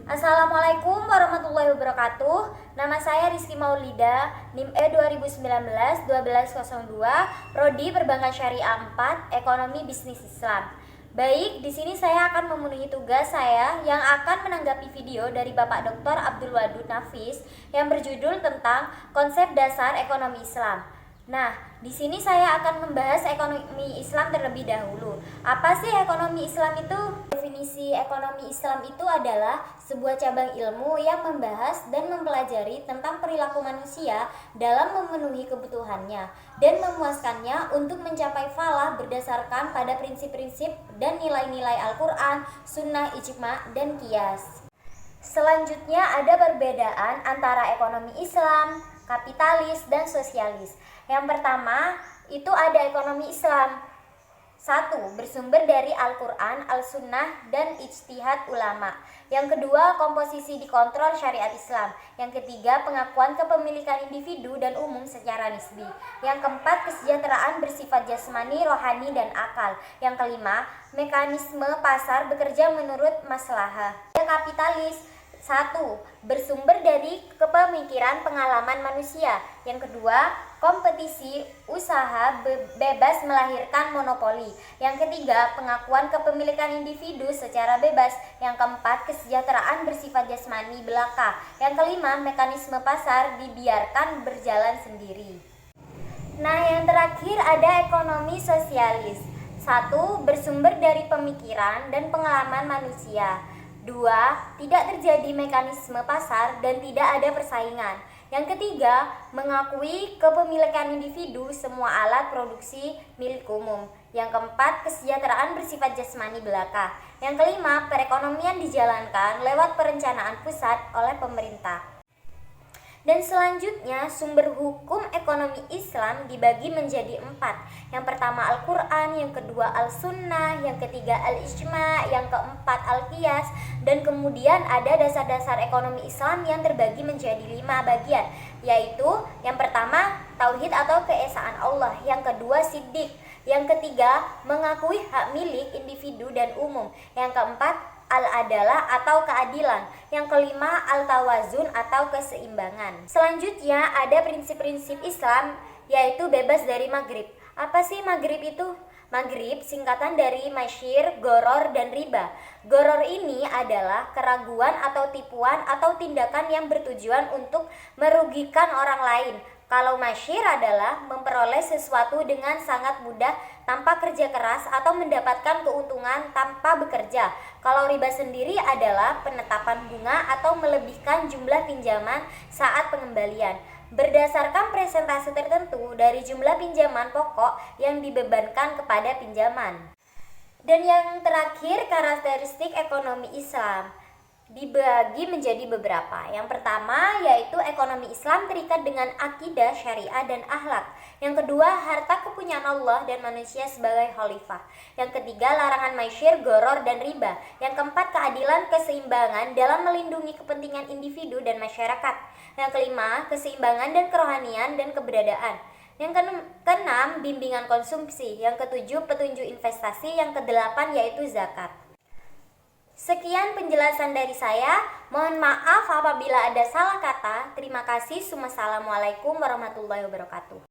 Assalamualaikum warahmatullahi wabarakatuh. Nama saya Rizky Maulida, NIM E 2019-1202, Prodi Perbankan Syariah 4, Ekonomi Bisnis Islam. Baik, di sini saya akan memenuhi tugas saya yang akan menanggapi video dari Bapak Dr. Abdul Wadud Nafis yang berjudul tentang konsep dasar ekonomi Islam. Nah, di sini saya akan membahas ekonomi Islam terlebih dahulu. Apa sih ekonomi Islam itu? Definisi ekonomi Islam itu adalah sebuah cabang ilmu yang membahas dan mempelajari tentang perilaku manusia dalam memenuhi kebutuhannya dan memuaskannya untuk mencapai falah berdasarkan pada prinsip-prinsip dan nilai-nilai Al-Quran, Sunnah, Ijma, dan Qiyas. Selanjutnya ada perbedaan antara ekonomi Islam, kapitalis, dan sosialis. Yang pertama, itu ada ekonomi Islam. 1. Bersumber dari Al-Quran, Al-Sunnah, dan ijtihad ulama. Yang kedua, komposisi dikontrol syariat Islam. Yang ketiga, pengakuan kepemilikan individu dan umum secara nisbi. Yang keempat, kesejahteraan bersifat jasmani, rohani, dan akal. Yang kelima, mekanisme pasar bekerja menurut maslahah. Kapitalis. 1. Bersumber dari kepemikiran pengalaman manusia. Yang kedua, kompetisi usaha bebas melahirkan monopoli. Yang ketiga, pengakuan kepemilikan individu secara bebas. Yang keempat, kesejahteraan bersifat jasmani belaka. Yang kelima, mekanisme pasar dibiarkan berjalan sendiri. Nah, yang terakhir ada ekonomi sosialis. 1. Bersumber dari pemikiran dan pengalaman manusia. 2. Tidak terjadi mekanisme pasar dan tidak ada persaingan. Yang ketiga, mengakui kepemilikan individu semua alat produksi milik umum. Yang keempat, kesejahteraan bersifat jasmani belaka. Yang kelima, perekonomian dijalankan lewat perencanaan pusat oleh pemerintah. Dan selanjutnya, sumber hukum ekonomi Islam dibagi menjadi 4. Yang pertama Al-Quran, yang kedua Al-Sunnah, yang ketiga Al-Ijma, yang keempat Al-Qiyas, dan kemudian ada dasar-dasar ekonomi Islam yang terbagi menjadi 5 bagian, yaitu yang pertama Tauhid atau keesaan Allah, yang kedua Siddiq, yang ketiga mengakui hak milik individu dan umum, yang keempat Al-Adalah atau keadilan, yang kelima Al-Tawazun atau keseimbangan. Selanjutnya ada prinsip-prinsip Islam, yaitu bebas dari maghrib. Apa sih maghrib itu? Maghrib singkatan dari masyir, goror, dan riba. Goror ini adalah keraguan atau tipuan atau tindakan yang bertujuan untuk merugikan orang lain. Kalau masyir adalah memperoleh sesuatu dengan sangat mudah tanpa kerja keras atau mendapatkan keuntungan tanpa bekerja. Kalau riba sendiri adalah penetapan bunga atau melebihkan jumlah pinjaman saat pengembalian berdasarkan presentase tertentu dari jumlah pinjaman pokok yang dibebankan kepada pinjaman. Dan yang terakhir, karakteristik ekonomi Islam dibagi menjadi beberapa. Yang pertama yaitu ekonomi Islam terikat dengan akidah, syariah, dan akhlak. Yang kedua, harta kepunyaan Allah dan manusia sebagai khalifah. Yang ketiga, larangan masyir, goror, dan riba. Yang keempat, keadilan, keseimbangan dalam melindungi kepentingan individu dan masyarakat. Yang kelima, keseimbangan dan kerohanian dan keberadaan. Yang keenam, bimbingan konsumsi. Yang ketujuh, petunjuk investasi. Yang kedelapan yaitu zakat. Sekian penjelasan dari saya. Mohon maaf apabila ada salah kata. Terima kasih. Wassalamualaikum warahmatullahi wabarakatuh.